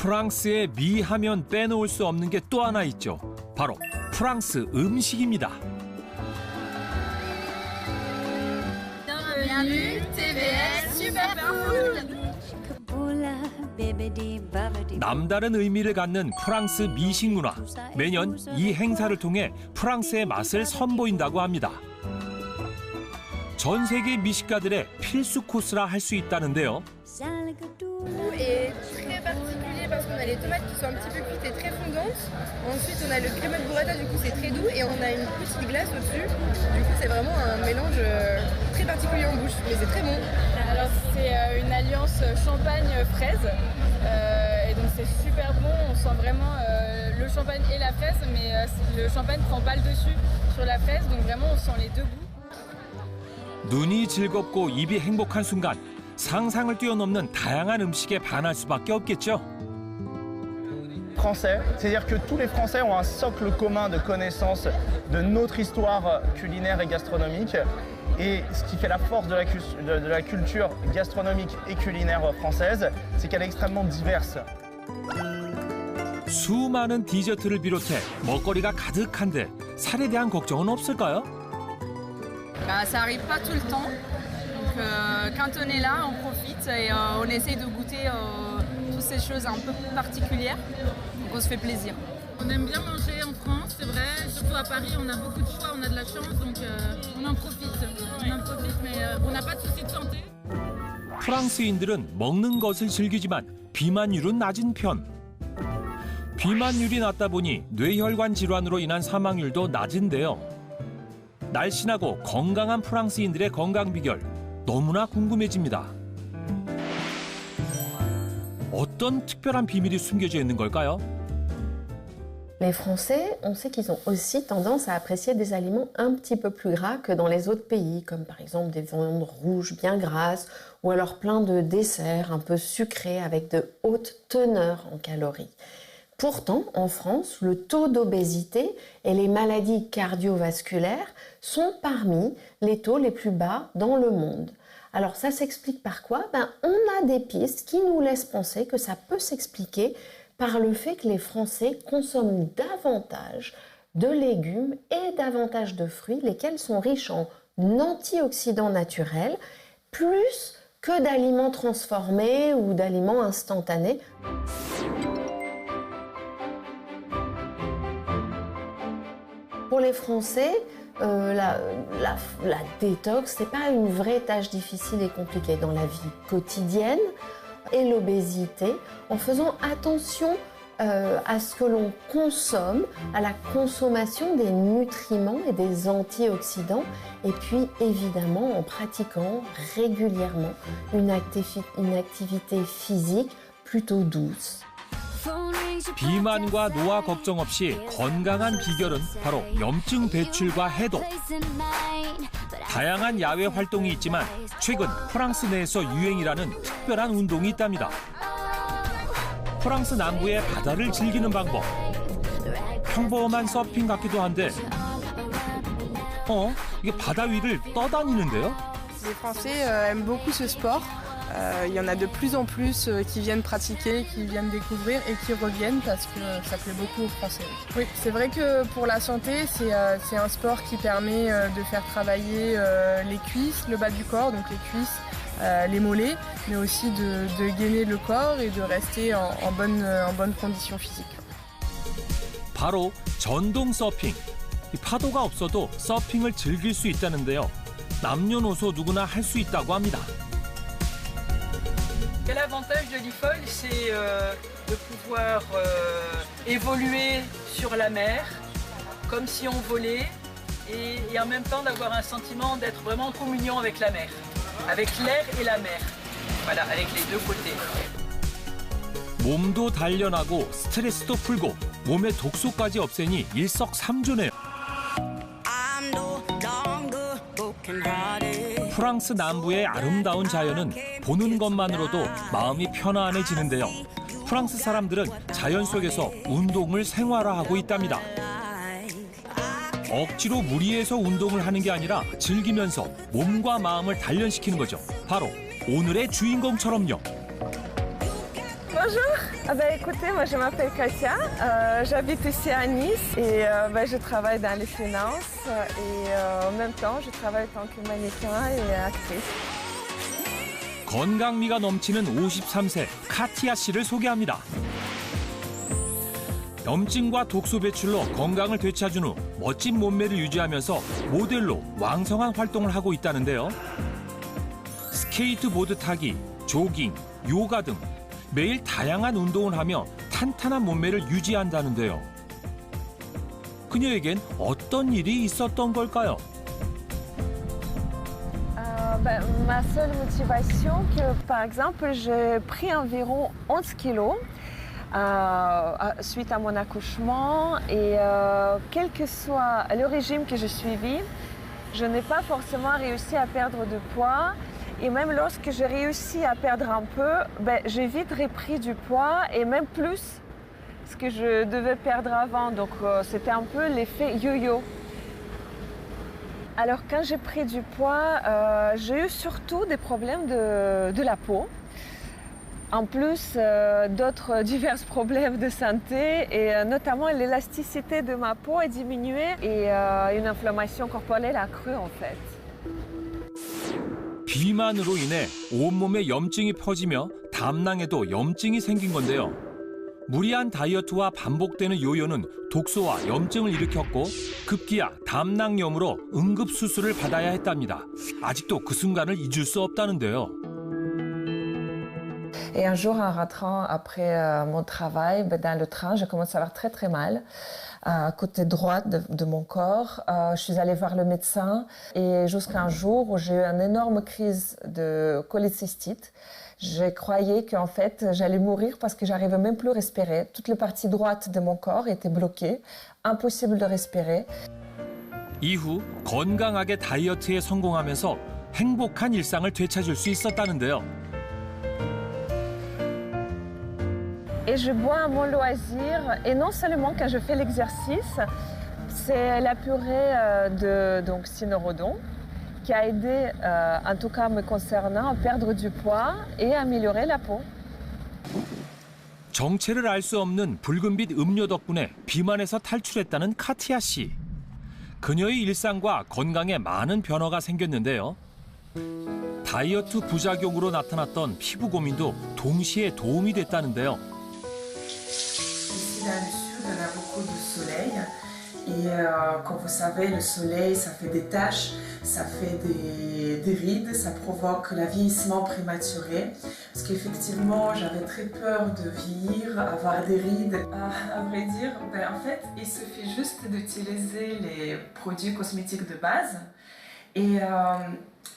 프랑스의 미 하면 빼놓을 수 없는 게 또 하나 있죠. 바로 프랑스 음식입니다. 남다른 의미를 갖는 프랑스 미식 문화. 매년 이 행사를 통해 프랑스의 맛을 선보인다고 합니다. 전 세계 미식가들의 필수 코스라 할 수 있다는데요. est très particulier parce qu'on a les tomates qui sont un petit peu cuites et très fondantes. Ensuite, on a le crema de burrata, du coup c'est très doux et on a une petite glace au-dessus. Du coup, c'est vraiment un mélange très particulier en bouche, mais c'est très bon. Alors, c'est une alliance champagne-fraise et donc c'est super bon. On sent vraiment le champagne et la fraise, mais le champagne prend pas le dessus sur la fraise, donc vraiment on sent les deux goûts. 눈이 즐겁고 입이 행복한 순간. 상상을 뛰어넘는 다양한 음식에 반할 수밖에 없겠죠. Français, c'est-à-dire que tous les Français ont un socle commun de connaissances de notre histoire culinaire et gastronomique. Et ce qui fait la force de la culture gastronomique et culinaire française, c'est qu'elle est extrêmement diverse. 수많은 디저트를 비롯해 먹거리가 가득한데 살에 대한 걱정은 없을까요? Ça arrive pas tout le temps. Donc, quand on est là, on profite et on essaye de goûter toutes ces choses un peu particulières. Donc on se fait plaisir. On aime bien manger en France, c'est vrai. Surtout à Paris, on a beaucoup de choix, on a de la chance, donc on en profite. Mais on n'a pas de soucis de santé. 프랑스인들은 먹는 것을 즐기지만 비만율은 낮은 편. 비만율이 낮다 보니 뇌혈관 질환으로 인한 사망률도 낮은데요. 날씬하고 건강한 프랑스인들의 건강 비결 너무나 궁금해집니다. 어떤 특별한 비밀이 숨겨져 있는 걸까요? Les Français, on sait qu'ils ont aussi tendance à apprécier des aliments un petit peu plus gras que dans les autres pays, comme par exemple des viandes rouges bien grasses ou alors plein de desserts un peu sucrés avec de hautes teneurs en calories. Pourtant, en France, le taux d'obésité et les maladies cardiovasculaires sont parmi les taux les plus bas dans le monde. Alors ça s'explique par quoi? On a des pistes qui nous laissent penser que ça peut s'expliquer par le fait que les Français consomment davantage de légumes et davantage de fruits, lesquels sont riches en antioxydants naturels, plus que d'aliments transformés ou d'aliments instantanés. Pour les Français, la détox, ce n'est pas une vraie tâche difficile et compliquée dans la vie quotidienne. Et l'obésité, en faisant attention à ce que l'on consomme, à la consommation des nutriments et des antioxydants, et puis évidemment en pratiquant régulièrement une activité physique plutôt douce. 비만과 노화 걱정 없이 건강한 비결은 바로 염증 배출과 해독. 다양한 야외 활동이 있지만 최근 프랑스 내에서 유행이라는 특별한 운동이 있답니다. 프랑스 남부의 바다를 즐기는 방법. 평범한 서핑 같기도 한데 이게 바다 위를 떠다니는데요? Les Français aiment beaucoup ce sport. Il y en a de plus en plus qui viennent pratiquer, qui viennent découvrir et qui reviennent parce que ça plaît beaucoup aux Français. Oui, c'est vrai que pour la santé, c'est un sport qui permet de faire travailler les cuisses, le bas du corps, donc les cuisses, les mollets, mais aussi de gainer le corps et de rester en bonne condition physique. 바로 전동 서핑. 파도가 없어도 서핑을 즐길 수 있다는데요. 남녀노소 누구나 할 수 있다고 합니다. L'avantage de l'e-foil, c'est de pouvoir évoluer sur la mer, comme si on volait, et en même temps d'avoir un sentiment d'être vraiment en communion avec la mer, avec l'air et la mer. Voilà, avec les deux côtés. 몸도 단련하고 스트레스도 풀고 몸의 독소까지 없애니 일석삼조네요. 프랑스 남부의 아름다운 자연은 보는 것만으로도 마음이 편안해지는데요. 프랑스 사람들은 자연 속에서 운동을 생활화하고 있답니다. 억지로 무리해서 운동을 하는 게 아니라 즐기면서 몸과 마음을 단련시키는 거죠. 바로 오늘의 주인공처럼요. Bonjour, écoutez, moi je m'appelle Katia, j'habite ici à Nice et je travaille dans les finances et en même temps je travaille en tant que mannequin et actrice. 건강미가 넘치는 53세 카티아 씨를 소개합니다. 염증과 독소 배출로 건강을 되찾은 후 멋진 몸매를 유지하면서 모델로 왕성한 활동을 하고 있다는데요. 스케이트보드 타기, 조깅, 요가 등 매일 다양한 운동을 하며 탄탄한 몸매를 유지한다는데요. 그녀에겐 어떤 일이 있었던 걸까요? Ma seule motivation, que par exemple j'ai pris environ 11 kilos suite à mon accouchement et quel que soit le régime que j'ai suivi, je n'ai pas forcément réussi à perdre de poids. Et même lorsque j'ai réussi à perdre un peu, j'ai vite repris du poids et même plus ce que je devais perdre avant. Donc c'était un peu l'effet yo-yo. Alors quand j'ai pris du poids, j'ai eu surtout des problèmes de la peau. En plus d'autres divers problèmes de santé et notamment l'élasticité de ma peau a diminué et une inflammation corporelle a cru en fait. 비만으로 인해 온몸에 염증이 퍼지며 담낭에도 염증이 생긴 건데요. 무리한 다이어트와 반복되는 요요는 독소와 염증을 일으켰고 급기야 담낭염으로 응급수술을 받아야 했답니다. 아직도 그 순간을 잊을 수 없다는데요. Et un jour, en rentrant après mon travail, dans le train, j'ai commencé à avoir très très mal. Côté droite de mon corps, je suis allée voir le médecin et jusqu'à un jour où j'ai eu une énorme crise de cholécystite. Je croyais qu'en fait j'allais mourir parce que j'arrivais même plus à respirer. Toute la partie droite de mon corps était bloquée, impossible de respirer. 이후 건강하게 다이어트에 성공하면서 행복한 일상을 되찾을 수 있었다는데요. Et je bois à mon loisir, et non seulement quand je fais l'exercice, c'est la purée de cynorhodon qui a aidé, en tout cas me concernant, à perdre du poids et à améliorer la peau. 정체를 알 수 없는 붉은빛 음료 덕분에 비만에서 탈출했다는 카티아 씨. 그녀의 일상과 건강에 많은 변화가 생겼는데요. 다이어트 부작용으로 나타났던 피부 고민도 동시에 도움이 됐다는데요. Ici dans le sud, on a beaucoup de soleil et comme vous savez, le soleil, ça fait des taches, ça fait des rides, ça provoque le vieillissement prématuré. Parce qu'effectivement, j'avais très peur de vieillir, avoir des rides. À vrai dire, en fait, il suffit juste d'utiliser les produits cosmétiques de base et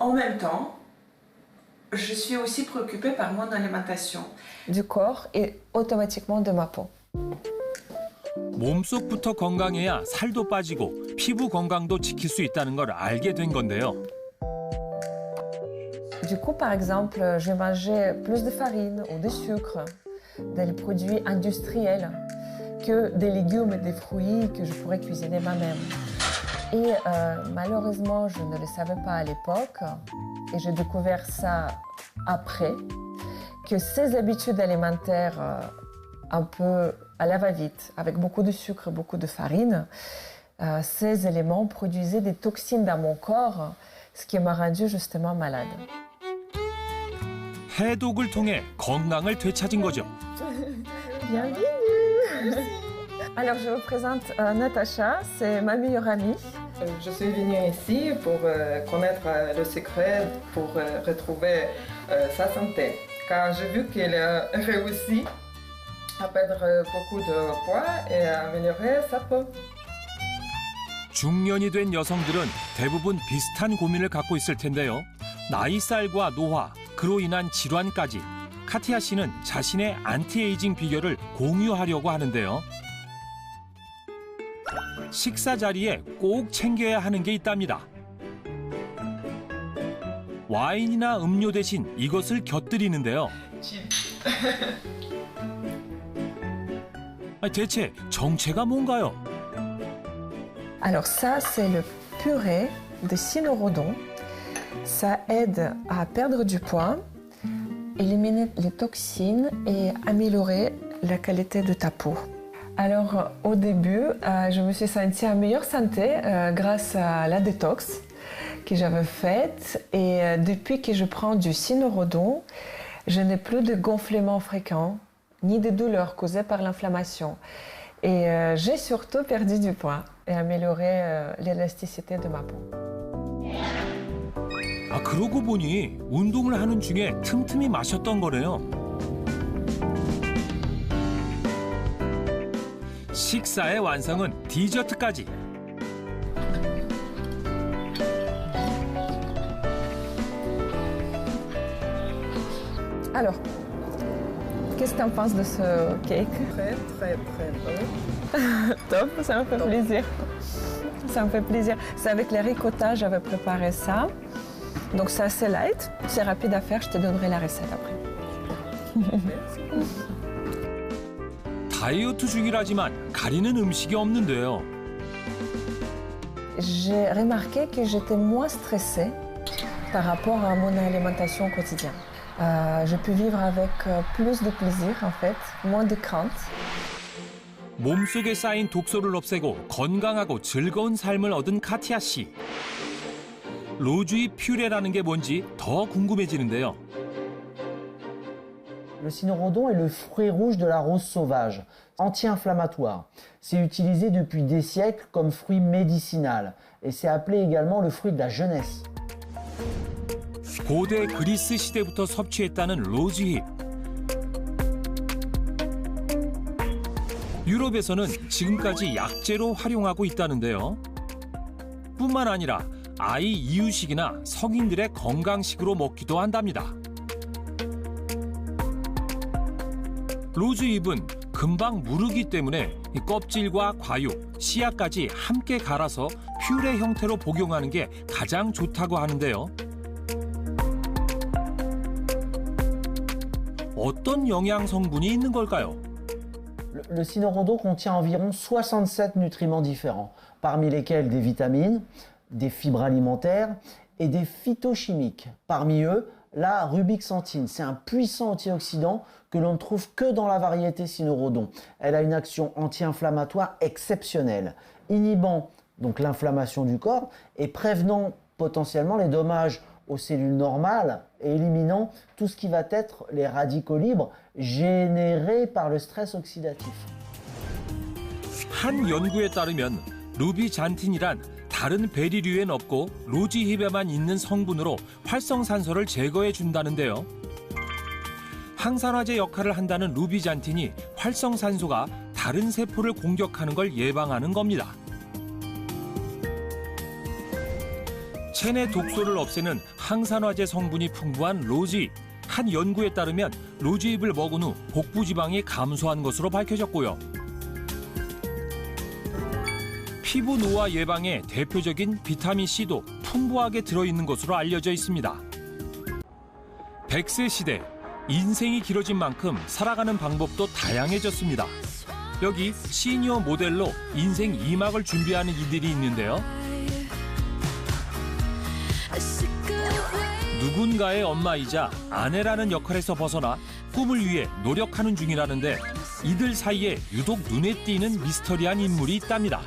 en même temps, je suis aussi préoccupée par mon alimentation. Du corps et automatiquement de ma peau. 몸속부터 건강해야 살도 빠지고 피부 건강도 지킬 수 있다는 걸 알게 된 건데요. Du coup, par exemple, je mangeais plus de farine ou de sucre, des produits industriels, que des légumes et des fruits que je pourrais cuisiner moi-même. Et malheureusement, je ne le savais pas à l'époque, et j'ai découvert ça après, que ces habitudes alimentaires un peu à la va-vite, avec beaucoup de sucre, beaucoup de farine, ces éléments produisaient des toxines dans mon corps, ce qui m'a rendu justement malade. 해독을 통해 건강을 되찾은 거죠. Bienvenue. Alors je vous présente Natacha, c'est ma meilleure amie. Je suis venue ici pour connaître le secret pour retrouver sa santé. Car j'ai vu qu'elle a réussi à perdre beaucoup de poids et à améliorer sa peau. 중년이 된 여성들은 대부분 비슷한 고민을 갖고 있을 텐데요. 나이살과 노화, 그로 인한 질환까지 카티아 씨는 자신의 안티에이징 비결을 공유하려고 하는데요. 식사 자리에 꼭 챙겨야 하는 게 있답니다. 와인이나 음료 대신 이것을 곁들이는데요. 대체 정체가 뭔가요? Alors ça, c'est le purée de cynorhodon. Ça aide à perdre du poids éliminer les toxines et améliorer la qualité de ta peau. Alors au début, je me suis sentie en meilleure santé grâce à la détox que j'avais faite. Et depuis que je prends du Cynorhodon, je n'ai plus de gonflements fréquents ni de douleurs causées par l'inflammation. Et j'ai surtout perdu du poids et amélioré l'élasticité de ma peau. 아, 그러고 보니 운동을 하는 중에 틈틈이 마셨던 거네요. 식사의 완성은 디저트까지. Alors, qu'est-ce que tu en penses de ce cake? Très, très, très bon. Top, ça me fait plaisir. Ça me fait plaisir. C'est avec les ricotta, j'avais préparé ça. Donc c'est assez light, c'est rapide à faire, je te donnerai la recette après. 다이어트 중이라지만 가리는 음식이 없는데요. J'ai remarqué que j'étais moins stressée par rapport à mon alimentation au quotidien. Je peux vivre avec plus de plaisir en fait, moins de crainte. 몸속에 쌓인 독소를 없애고 건강하고 즐거운 삶을 얻은 카티아 씨. 로즈잎 퓨레라는 게 뭔지 더 궁금해지는데요. Le Cynorhodon est le fruit rouge de la rose sauvage, anti-inflammatoire. C'est utilisé depuis des siècles comme fruit médicinal et c'est appelé également le fruit de la jeunesse. 고대 그리스 시대부터 섭취했다는 로즈잎. 유럽에서는 지금까지 약재로 활용하고 있다는데요. 뿐만 아니라 아이 이유식이나 성인들의 건강식으로 먹기도 한답니다. 로즈잎은 금방 무르기 때문에 껍질과 과육, 씨앗까지 함께 갈아서 퓨레 형태로 복용하는 게 가장 좋다고 하는데요. 어떤 영양 성분이 있는 걸까요? Le Cynorhodon contient environ 67 nutriments différents, parmi lesquels des vitamines, des fibres alimentaires et des phytochimiques. Parmi eux, la rubixanthine, c'est un puissant antioxydant que l'on ne trouve que dans la variété Cynorhodon. Elle a une action anti-inflammatoire exceptionnelle, inhibant donc l'inflammation du corps et prévenant potentiellement les dommages aux cellules normales et éliminant tout ce qui va être les radicaux libres générés par le stress oxydatif. 한 연구에 따르면 루비잔틴이란 다른 베리류엔 없고 로즈잎에만 있는 성분으로 활성산소를 제거해 준다는데요. 항산화제 역할을 한다는 루비잔틴이 활성산소가 다른 세포를 공격하는 걸 예방하는 겁니다. 체내 독소를 없애는 항산화제 성분이 풍부한 로즈잎. 한 연구에 따르면 로즈잎을 먹은 후 복부 지방이 감소한 것으로 밝혀졌고요. 피부 노화 예방에 대표적인 비타민C도 풍부하게 들어있는 것으로 알려져 있습니다. 100세 시대, 인생이 길어진 만큼 살아가는 방법도 다양해졌습니다. 여기 시니어 모델로 인생 2막을 준비하는 이들이 있는데요. 누군가의 엄마이자 아내라는 역할에서 벗어나 꿈을 위해 노력하는 중이라는데 이들 사이에 유독 눈에 띄는 미스터리한 인물이 있답니다.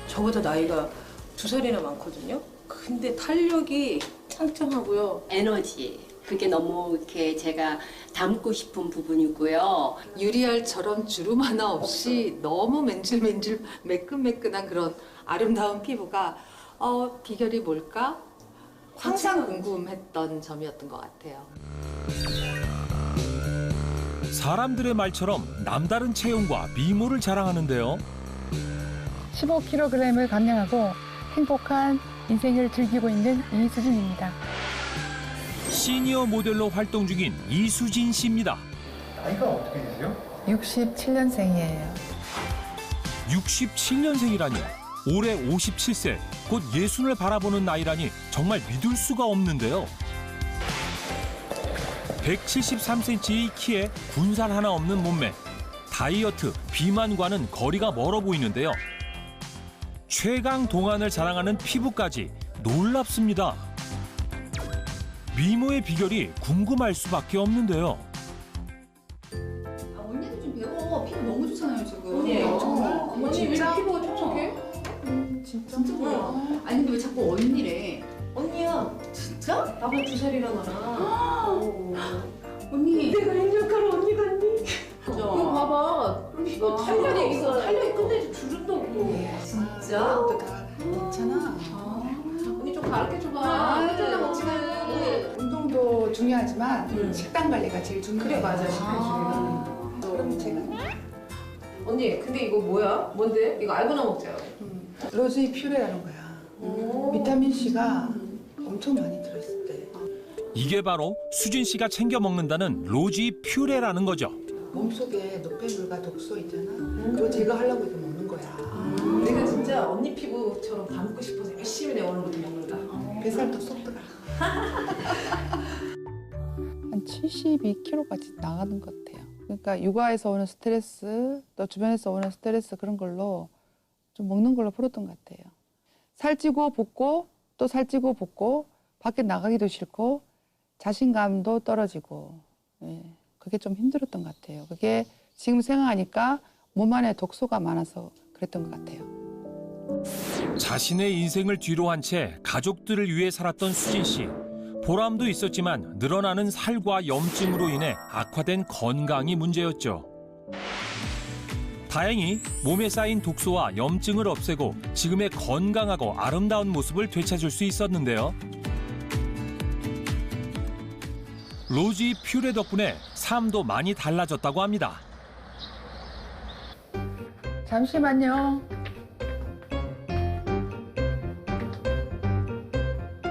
저보다 나이가 2살이나 많거든요. 근데 탄력이 짱짱하고요. 에너지. 그게 너무 이렇게 제가 담고 싶은 부분이고요. 유리알처럼 주름 하나 없이 너무 맨질맨질 매끈매끈한 그런 아름다운 피부가 비결이 뭘까? 항상 궁금했던 점이었던 것 같아요. 사람들의 말처럼 남다른 체형과 미모를 자랑하는데요. 15kg을 감량하고 행복한 인생을 즐기고 있는 이수진입니다. 시니어 모델로 활동 중인 이수진 씨입니다. 나이가 어떻게 되세요? 67년생이에요. 67년생이라니. 올해 57세, 곧 예순을 바라보는 나이라니 정말 믿을 수가 없는데요. 173cm의 키에 군살 하나 없는 몸매. 다이어트, 비만과는 거리가 멀어 보이는데요. 최강 동안을 자랑하는 피부까지 놀랍습니다. 미모의 비결이 궁금할 수밖에 없는데요. 언니도 좀 배워. 피부 너무 좋잖아요 지금. 언니, 정말? 언니 진짜? 왜 피부가 촉촉해? 진짜 뭐야? 아니 근데 왜 자꾸 언니래? 언니야. 진짜? 나보다 2살이라 너랑. 언니. 내가 행복한 언니가 언니. 맞아. 이거 봐봐. 이거 탄력이 이거 탄력이 끝내줘 주름도 없고. 진짜? 괜찮아. 언니 좀 가르쳐줘봐. 혼자 먹지 말고. 운동도 중요하지만 식단 관리가 제일 중요해요. 그래 맞아. 그럼 제가 언니 근데 이거 뭐야? 뭔데? 이거 알고나 먹자. 로즈잎 퓨레라는 거야. 비타민 C가 엄청 많이 들어있을 때. 이게 바로 수진 씨가 챙겨 먹는다는 로즈잎 퓨레라는 거죠. 몸속에 노폐물과 독소 있잖아. 그거 제거하려고 이렇게 먹는 거야. 내가 진짜 언니 피부처럼 담고 싶어서 열심히 내 오늘부터 먹는다. 뱃살도 쏙 들어가. 한 72kg까지 나가는 것 같아요. 그러니까 육아에서 오는 스트레스, 또 주변에서 오는 스트레스 그런 걸로 좀 먹는 걸로 풀었던 것 같아요. 살찌고 붓고 또 살찌고 붓고 밖에 나가기도 싫고 자신감도 떨어지고 그게 좀 힘들었던 것 같아요. 그게 지금 생각하니까 몸 안에 독소가 많아서 그랬던 것 같아요. 자신의 인생을 뒤로 한 채 가족들을 위해 살았던 수진 씨. 보람도 있었지만 늘어나는 살과 염증으로 인해 악화된 건강이 문제였죠. 다행히 몸에 쌓인 독소와 염증을 없애고 지금의 건강하고 아름다운 모습을 되찾을 수 있었는데요. 로즈잎 퓨레 덕분에 삶도 많이 달라졌다고 합니다. 잠시만요.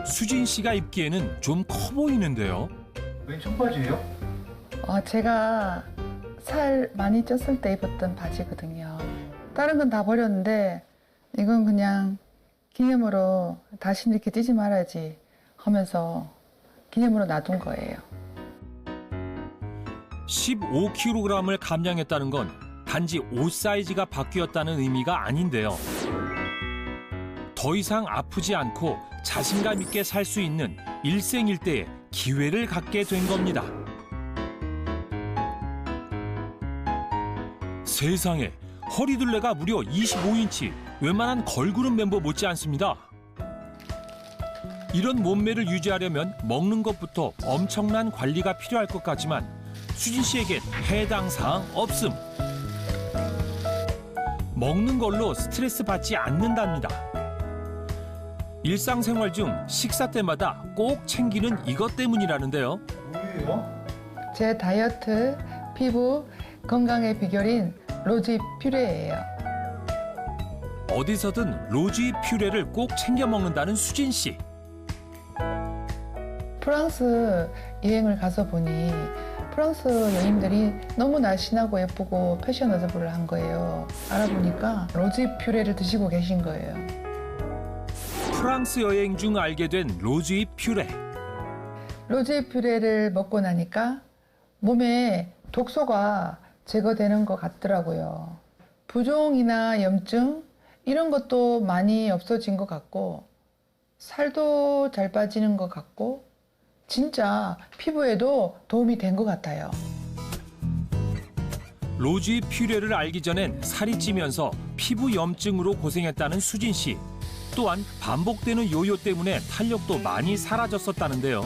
수진 씨가 입기에는 좀 커 보이는데요. 왜 청바지예요? 제가 살 많이 쪘을 때 입었던 바지거든요. 다른 건 다 버렸는데 이건 그냥 기념으로 다시 이렇게 찌지 말아야지 하면서 기념으로 놔둔 거예요. 15kg을 감량했다는 건 단지 옷 사이즈가 바뀌었다는 의미가 아닌데요. 더 이상 아프지 않고 자신감 있게 살 수 있는 일생일대의 기회를 갖게 된 겁니다. 세상에, 허리둘레가 무려 25인치, 웬만한 걸그룹 멤버 못지 않습니다. 이런 몸매를 유지하려면 먹는 것부터 엄청난 관리가 필요할 것 같지만 수진 씨에겐 해당 사항 없음. 먹는 걸로 스트레스 받지 않는답니다. 일상생활 중 식사 때마다 꼭 챙기는 이것 때문이라는데요. 뭐예요? 제 다이어트, 피부, 건강의 비결인 로즈잎 퓨레예요. 어디서든 로즈잎 퓨레를 꼭 챙겨 먹는다는 수진 씨. 프랑스 여행을 가서 보니 프랑스 여인들이 너무 날씬하고 예쁘고 패셔너블을 한 거예요. 알아보니까 로즈잎 퓨레를 드시고 계신 거예요. 프랑스 여행 중 알게 된 로즈잎 퓨레. 로즈잎 퓨레를 먹고 나니까 몸에 독소가 제거되는 것 같더라고요. 부종이나 염증 이런 것도 많이 없어진 것 같고 살도 잘 빠지는 것 같고 진짜 피부에도 도움이 된 것 같아요. 로즈잎 퓨레를 알기 전엔 살이 찌면서 피부 염증으로 고생했다는 수진 씨. 또한 반복되는 요요 때문에 탄력도 많이 사라졌었다는데요.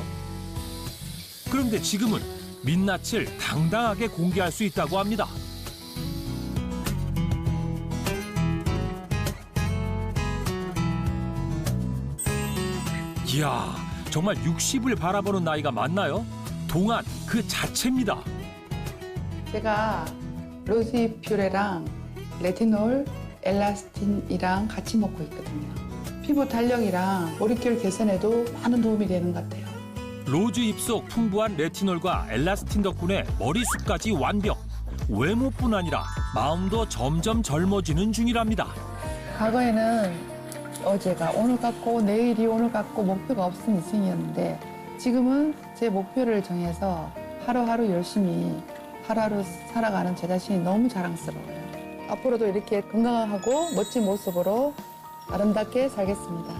그런데 지금은 민낯을 당당하게 공개할 수 있다고 합니다. 이야, 정말 60을 바라보는 나이가 맞나요? 동안 그 자체입니다. 제가 로즈잎 퓨레랑 레티놀, 엘라스틴이랑 같이 먹고 있거든요. 피부 탄력이랑 머릿결 개선에도 많은 도움이 되는 것 같아요. 로즈잎 속 풍부한 레티놀과 엘라스틴 덕분에 머리숱까지 완벽. 외모뿐 아니라 마음도 점점 젊어지는 중이랍니다. 과거에는 어제가 오늘 같고 내일이 오늘 같고 목표가 없은 인생이었는데 지금은 제 목표를 정해서 하루하루 열심히 하루하루 살아가는 제 자신이 너무 자랑스러워요. 앞으로도 이렇게 건강하고 멋진 모습으로 아름답게 살겠습니다.